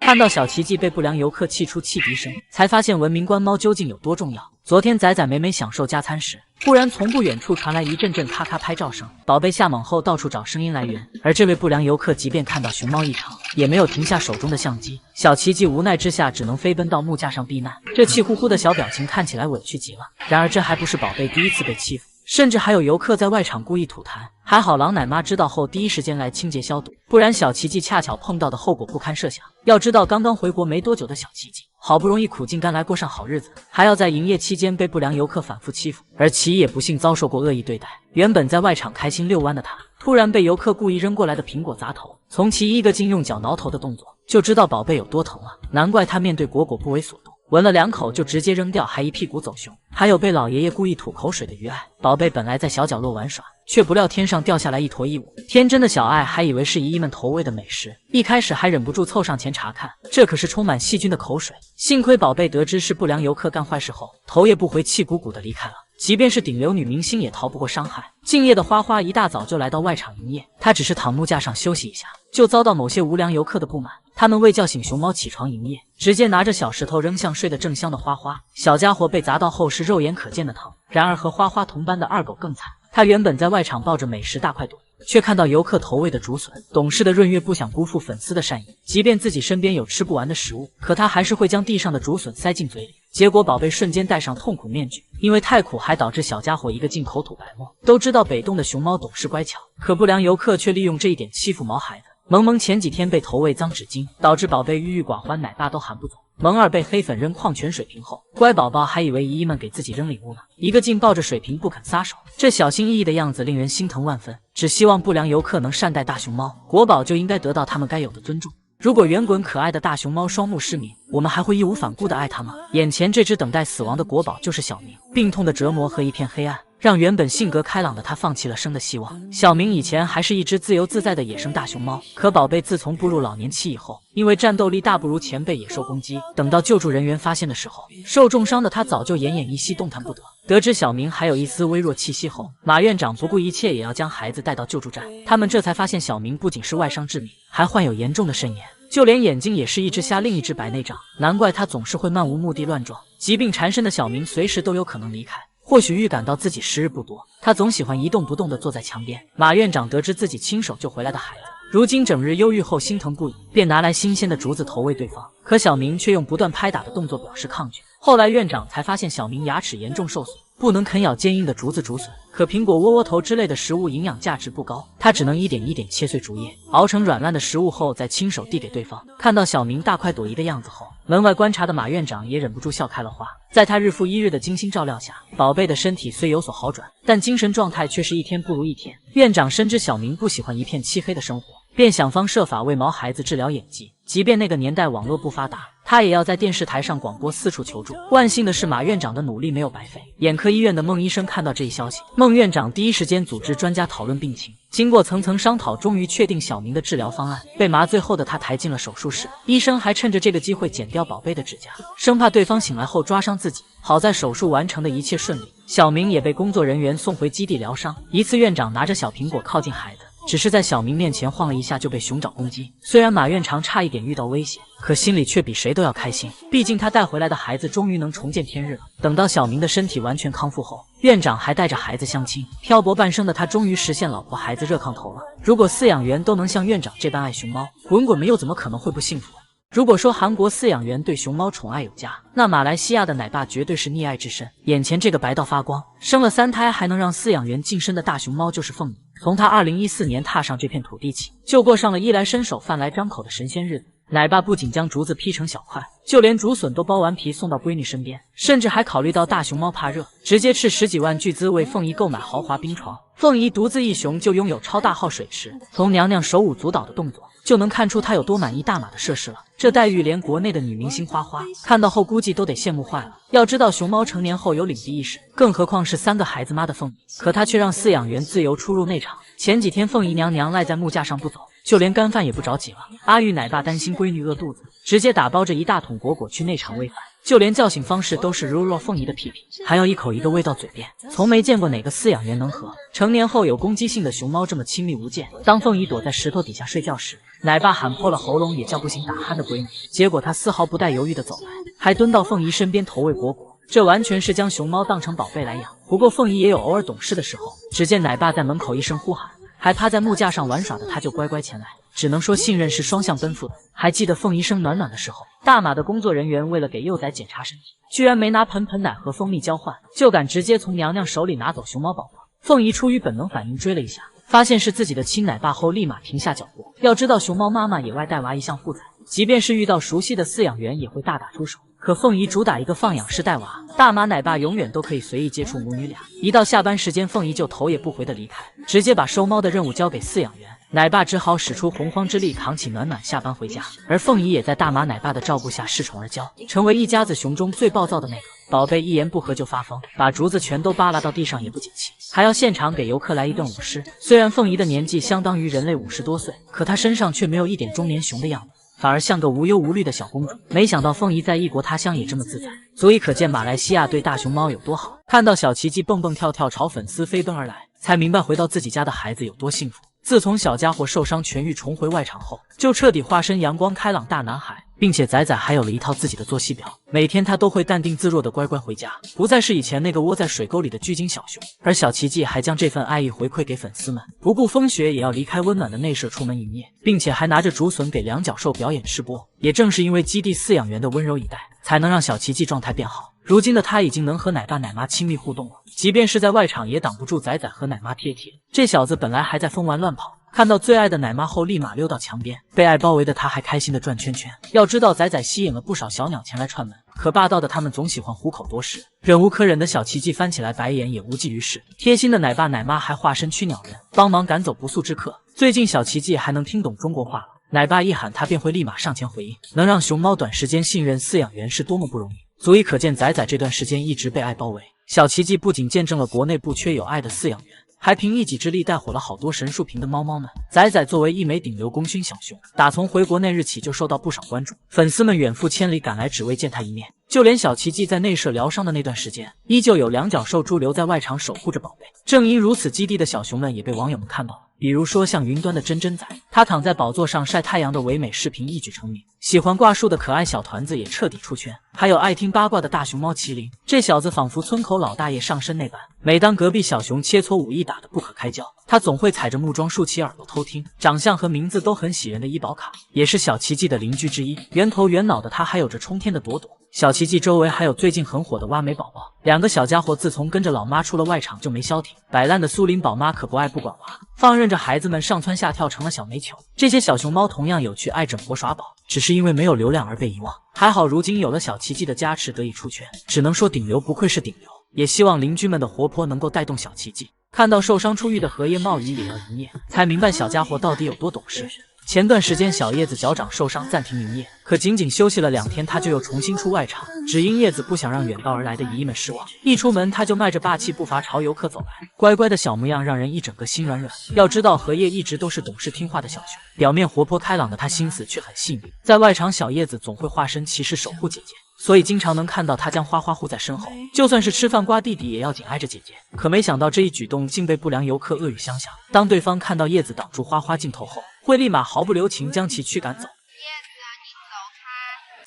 看到小奇迹被不良游客气出汽笛声，才发现文明观猫究竟有多重要。昨天仔仔美美享受加餐时，忽然从不远处传来一阵阵咔咔拍照声，宝贝下猛后到处找声音来源。而这位不良游客即便看到熊猫异常，也没有停下手中的相机。小奇迹无奈之下只能飞奔到木架上避难，这气呼呼的小表情看起来委屈极了。然而这还不是宝贝第一次被欺负，甚至还有游客在外场故意吐痰，还好狼奶妈知道后第一时间来清洁消毒，不然小奇迹恰巧碰到的后果不堪设想。要知道刚刚回国没多久的小奇迹，好不容易苦尽甘来过上好日子，还要在营业期间被不良游客反复欺负，而其也不幸遭受过恶意对待。原本在外场开心遛弯的他，突然被游客故意扔过来的苹果砸头，从其一个劲用脚挠头的动作，就知道宝贝有多疼了。难怪他面对果果不为所动，闻了2口就直接扔掉，还一屁股走熊。还有被老爷爷故意吐口水的余爱，宝贝本来在小角落玩耍，却不料天上掉下来一坨异物，天真的小爱还以为是姨姨们投喂的美食，一开始还忍不住凑上前查看，这可是充满细菌的口水。幸亏宝贝得知是不良游客干坏事后，头也不回气鼓鼓的离开了。即便是顶流女明星也逃不过伤害。敬业的花花一大早就来到外场营业，她只是躺木架上休息一下，就遭到某些无良游客的不满。他们为叫醒熊猫起床营业，直接拿着小石头扔向睡得正香的花花。小家伙被砸到后是肉眼可见的疼。然而和花花同班的二狗更惨，他原本在外场抱着美食大快朵，却看到游客投喂的竹笋。懂事的润月不想辜负粉丝的善意，即便自己身边有吃不完的食物，可他还是会将地上的竹笋塞进嘴里。结果宝贝瞬间戴上痛苦面具，因为太苦还导致小家伙一个劲口吐白沫。都知道北洞的熊猫懂事乖巧，可不良游客却利用这一点欺负毛孩子。萌萌前几天被投喂脏纸巾，导致宝贝郁郁寡欢，奶爸都喊不走。萌儿被黑粉扔矿泉水瓶后，乖宝宝还以为姨姨们给自己扔礼物呢，一个劲抱着水瓶不肯撒手，这小心翼翼的样子令人心疼万分。只希望不良游客能善待大熊猫，国宝就应该得到他们该有的尊重。如果圆滚可爱的大熊猫双目失明，我们还会义无反顾的爱它吗？眼前这只等待死亡的国宝就是小明，病痛的折磨和一片黑暗，让原本性格开朗的他放弃了生的希望。小明以前还是一只自由自在的野生大熊猫，可宝贝自从步入老年期以后，因为战斗力大不如前被野兽攻击，等到救助人员发现的时候，受重伤的他早就奄奄一息，动弹不得。得知小明还有一丝微弱气息后，马院长不顾一切也要将孩子带到救助站。他们这才发现小明不仅是外伤致命，还患有严重的肾炎，就连眼睛也是一只瞎另一只白内障，难怪他总是会漫无目的乱撞。疾病缠身的小明随时都有可能离开。或许预感到自己时日不多，他总喜欢一动不动地坐在墙边。马院长得知自己亲手救回来的孩子，如今整日忧郁后心疼不已，便拿来新鲜的竹子投喂对方。可小明却用不断拍打的动作表示抗拒。后来院长才发现小明牙齿严重受损，不能啃咬坚硬的竹子竹笋，可苹果窝窝头之类的食物营养价值不高，他只能一点一点切碎竹叶，熬成软烂的食物后再亲手递给对方。看到小明大快朵颐的样子后，门外观察的马院长也忍不住笑开了花。在他日复一日的精心照料下，宝贝的身体虽有所好转，但精神状态却是一天不如一天。院长深知小明不喜欢一片漆黑的生活，便想方设法为毛孩子治疗眼疾。即便那个年代网络不发达，他也要在电视台上广播四处求助。万幸的是，马院长的努力没有白费。眼科医院的孟医生看到这一消息，孟院长第一时间组织专家讨论病情，经过层层商讨，终于确定小明的治疗方案。被麻醉后的他抬进了手术室，医生还趁着这个机会剪掉宝贝的指甲，生怕对方醒来后抓伤自己。好在手术完成的一切顺利，小明也被工作人员送回基地疗伤。一次，院长拿着小苹果靠近孩子，只是在小明面前晃了一下就被熊爪攻击。虽然马院长差一点遇到危险，可心里却比谁都要开心，毕竟他带回来的孩子终于能重见天日了。等到小明的身体完全康复后，院长还带着孩子相亲。漂泊半生的他终于实现老婆孩子热炕头了。如果饲养员都能像院长这般爱熊猫，滚滚们又怎么可能会不幸福？如果说韩国饲养员对熊猫宠爱有加，那马来西亚的奶爸绝对是溺爱至深。眼前这个白到发光，生了3胎还能让饲养员晋升的大熊猫就是凤仪。从他2014年踏上这片土地起，就过上了衣来伸手饭来张口的神仙日子。奶爸不仅将竹子劈成小块，就连竹笋都剥完皮送到闺女身边，甚至还考虑到大熊猫怕热，直接斥10几万巨资为凤仪购买豪华冰床。凤仪独自一雄就拥有超大号水池，从娘娘手舞足蹈的动作就能看出她有多满意大马的设施了。这待遇连国内的女明星花花看到后估计都得羡慕坏了。要知道熊猫成年后有领地意识，更何况是3个孩子妈的凤仪，可她却让饲养员自由出入内场。前几天凤仪娘娘赖在木架上不走，就连干饭也不着急了。阿玉奶爸担心闺女饿肚子，直接打包着一大桶果果去内场喂饭，就连叫醒方式都是揉揉凤仪的屁屁，还要一口一个喂到嘴边。从没见过哪个饲养员能和成年后有攻击性的熊猫这么亲密无间。当凤仪躲在石头底下睡觉时，奶爸喊破了喉咙也叫不醒打鼾的闺女，结果她丝毫不带犹豫的走来，还蹲到凤仪身边投喂果果。这完全是将熊猫当成宝贝来养。不过凤仪也有偶尔懂事的时候，只见奶爸在门口一声呼喊，还趴在木架上玩耍的他就乖乖前来。只能说信任是双向奔赴的。还记得凤仪生暖暖的时候，大马的工作人员为了给幼崽检查身体，居然没拿盆奶和蜂蜜交换，就敢直接从娘娘手里拿走熊猫宝宝。凤仪出于本能反应追了一下，发现是自己的亲奶爸后立马停下脚步。要知道熊猫妈妈野外带娃一向护崽，即便是遇到熟悉的饲养员也会大打出手。可凤仪主打一个放养式带娃，大马奶爸永远都可以随意接触母女俩。一到下班时间，凤仪就头也不回的离开，直接把收猫的任务交给饲养员。奶爸只好使出洪荒之力扛起暖暖下班回家，而凤仪也在大马奶爸的照顾下恃宠而骄，成为一家子熊中最暴躁的那个。宝贝一言不合就发疯，把竹子全都扒拉到地上也不解气，还要现场给游客来一段舞狮。虽然凤仪的年纪相当于人类50多岁，可她身上却没有一点中年熊的样子，反而像个无忧无虑的小公主。没想到凤仪在异国他乡也这么自在，足以可见马来西亚对大熊猫有多好。看到小奇迹蹦蹦跳跳朝粉丝飞奔而来，才明白回到自己家的孩子有多幸福。自从小家伙受伤痊愈重回外场后，就彻底化身阳光开朗大男孩，并且仔仔还有了一套自己的作息表，每天他都会淡定自若的乖乖回家，不再是以前那个窝在水沟里的巨鲸小熊。而小奇迹还将这份爱意回馈给粉丝们，不顾风雪也要离开温暖的内舍出门营业，并且还拿着竹笋给两脚兽表演吃播。也正是因为基地饲养员的温柔以待，才能让小奇迹状态变好。如今的他已经能和奶爸奶妈亲密互动了，即便是在外场也挡不住仔仔和奶妈贴贴。这小子本来还在疯玩乱跑，看到最爱的奶妈后立马溜到墙边，被爱包围的他还开心的转圈圈。要知道仔仔吸引了不少小鸟前来串门，可霸道的他们总喜欢虎口夺食，忍无可忍的小奇迹翻起来白眼也无济于事。贴心的奶爸奶妈还化身驱鸟人，帮忙赶走不速之客。最近小奇迹还能听懂中国话了，奶爸一喊他便会立马上前回应。能让熊猫短时间信任饲养员是多么不容易，足以可见仔仔这段时间一直被爱包围。小奇迹不仅见证了国内不缺有爱的饲养员，还凭一己之力带火了好多神树屏的猫猫们。仔仔作为一枚顶流功勋小熊，打从回国那日起就受到不少关注，粉丝们远赴千里赶来只为见他一面。就连小奇迹在内舍疗伤的那段时间，依旧有两脚兽猪留在外场守护着宝贝。正因如此，基地的小熊们也被网友们看到了。比如说像云端的真真仔，他躺在宝座上晒太阳的唯美视频一举成名，喜欢挂树的可爱小团子也彻底出圈，还有爱听八卦的大熊猫麒麟，这小子仿佛村口老大爷上身那般，每当隔壁小熊切磋武艺打得不可开交，他总会踩着木桩竖起耳朵偷听。长相和名字都很喜人的医保卡也是小奇迹的邻居之一，圆头圆脑的他还有着冲天的朵朵。小奇迹周围还有最近很火的挖煤宝宝，两个小家伙自从跟着老妈出了外场就没消停，摆烂的苏林宝妈可不爱不管娃，放任着孩子们上蹿下跳成了小煤球。这些小熊猫同样有趣，爱整活耍宝，只是因为没有流量而被遗忘。还好如今有了小奇迹的加持得以出圈，只能说顶流不愧是顶流，也希望邻居们的活泼能够带动小奇迹。看到受伤出狱的荷叶茂鱼也要营业，才明白小家伙到底有多懂事。前段时间小叶子脚掌受伤暂停营业，可仅仅休息了2天他就又重新出外场，只因叶子不想让远道而来的姨姨们失望，一出门他就迈着霸气步伐朝游客走来，乖乖的小模样让人一整个心软软。要知道荷叶一直都是懂事听话的小熊，表面活泼开朗的他心思却很细腻，在外场小叶子总会化身骑士守护姐姐，所以经常能看到他将花花护在身后，就算是吃饭刮地底也要紧挨着姐姐。可没想到这一举动竟被不良游客恶语相向，当对方看到叶子挡住花花镜头后，会立马毫不留情将其驱赶走。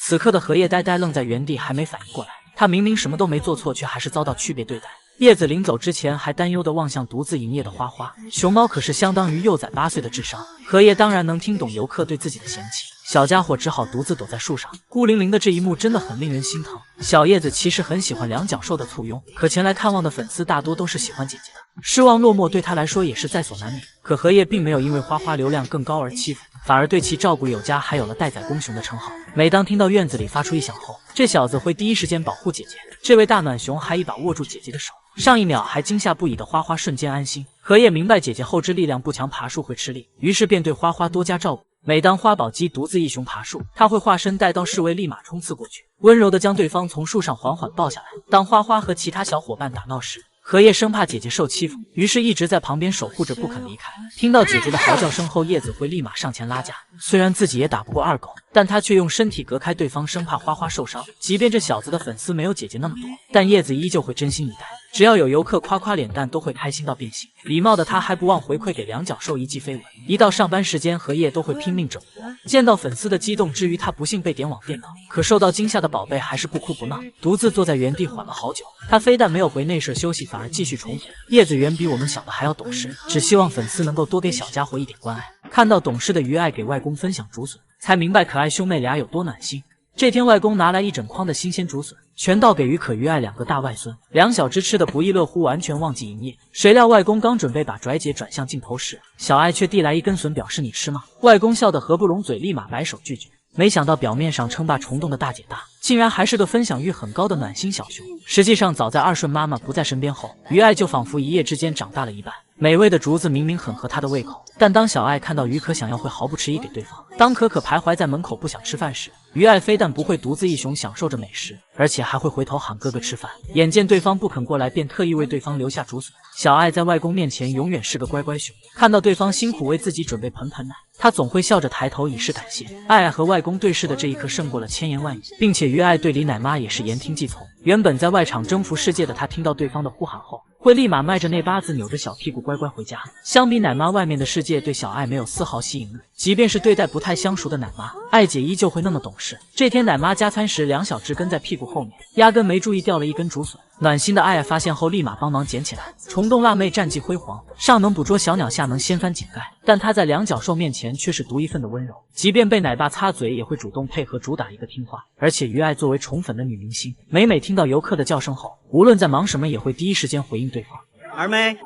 此刻的荷叶呆呆愣在原地，还没反应过来，他明明什么都没做错，却还是遭到区别对待。叶子临走之前还担忧地望向独自营业的花花，熊猫可是相当于幼崽8岁的智商，荷叶当然能听懂游客对自己的嫌弃，小家伙只好独自躲在树上，孤零零的这一幕真的很令人心疼。小叶子其实很喜欢两脚兽的簇拥，可前来看望的粉丝大多都是喜欢姐姐的，失望落寞对他来说也是在所难免。可荷叶并没有因为花花流量更高而欺负，反而对其照顾有加，还有了待宰公熊的称号。每当听到院子里发出异响后，这小子会第一时间保护姐姐。这位大暖熊还一把握住姐姐的手，上一秒还惊吓不已的花花瞬间安心。荷叶明白姐姐后肢力量不强，爬树会吃力，于是便对花花多加照顾。每当花宝鸡独自一熊爬树，他会化身带刀侍卫立马冲刺过去，温柔地将对方从树上缓缓抱下来。当花花和其他小伙伴打闹时，荷叶生怕姐姐受欺负，于是一直在旁边守护着不肯离开。听到姐姐的嚎叫声后，叶子会立马上前拉架，虽然自己也打不过二狗，但他却用身体隔开对方，生怕花花受伤。即便这小子的粉丝没有姐姐那么多，但叶子依旧会真心以待。只要有游客夸夸脸蛋，都会开心到变形。礼貌的他还不忘回馈给两脚兽一记飞吻，一到上班时间荷叶都会拼命整活。见到粉丝的激动之余，他不幸被点网电到，可受到惊吓的宝贝还是不哭不闹，独自坐在原地缓了好久。他非但没有回内舍休息，反而继续重复。叶子远比我们想的还要懂事，只希望粉丝能够多给小家伙一点关爱。看到懂事的于爱给外公分享竹笋，才明白可爱兄妹俩有多暖心。这天，外公拿来一整筐的新鲜竹笋，全倒给于可于爱两个大外孙。两小只吃的不亦乐乎，完全忘记营业。谁料外公刚准备把拽姐转向镜头时，小爱却递来一根笋，表示你吃吗？外公笑得合不拢嘴，立马摆手拒绝。没想到表面上称霸虫洞的大姐大，竟然还是个分享欲很高的暖心小熊。实际上，早在二顺妈妈不在身边后，于爱就仿佛一夜之间长大了一半。美味的竹子明明很合她的胃口，但当小爱看到于可想要，会毫不迟疑给对方。当可可徘徊在门口不想吃饭时，于爱非但不会独自一熊享受着美食，而且还会回头喊哥哥吃饭。眼见对方不肯过来，便特意为对方留下竹笋。小爱在外公面前永远是个乖乖熊，看到对方辛苦为自己准备盆盆奶，她总会笑着抬头以示感谢。爱爱和外公对视的这一刻胜过了千言万语，并且于爱对李奶妈也是言听计从。原本在外场征服世界的她，听到对方的呼喊后，会立马迈着那巴子扭着小屁股乖乖回家。相比奶妈，外面的世界对小爱没有丝毫吸引力，即便是对待不太相熟的奶妈，爱姐依旧会那么懂事。这天奶妈加餐时，两小只跟在屁股后面，压根没注意掉了一根竹笋。暖心的爱爱发现后，立马帮忙捡起来。虫洞辣妹战绩辉煌，上能捕捉小鸟，下能掀翻井盖，但她在两脚兽面前却是独一份的温柔，即便被奶爸擦嘴，也会主动配合，主打一个听话。而且于爱作为宠粉的女明星，每听到游客的叫声后，无论在忙什么，也会第一时间回应对方。二妹，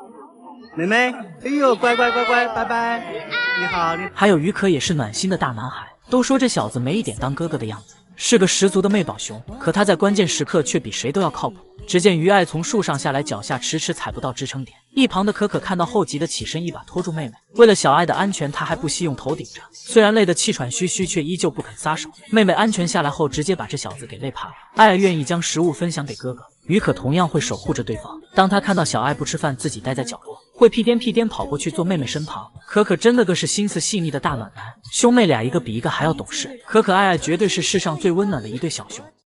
妹妹，哎呦，乖乖乖乖，拜拜，你好。还有于可也是暖心的大男孩，都说这小子没一点当哥哥的样子，是个十足的媚宝熊，可他在关键时刻却比谁都要靠谱。只见于爱从树上下来，脚下迟迟踩不到支撑点，一旁的可可看到后急得起身，一把拖住妹妹。为了小爱的安全，他还不惜用头顶着，虽然累得气喘吁吁，却依旧不肯撒手。妹妹安全下来后，直接把这小子给累怕了。爱爱愿意将食物分享给哥哥，于可同样会守护着对方。当他看到小爱不吃饭，自己待在角落，会屁颠屁颠跑过去坐妹妹身旁。可可真的个是心思细腻的大暖男，兄妹俩一个比一个还要懂事。可可爱爱绝对是世上最温暖的一对小熊。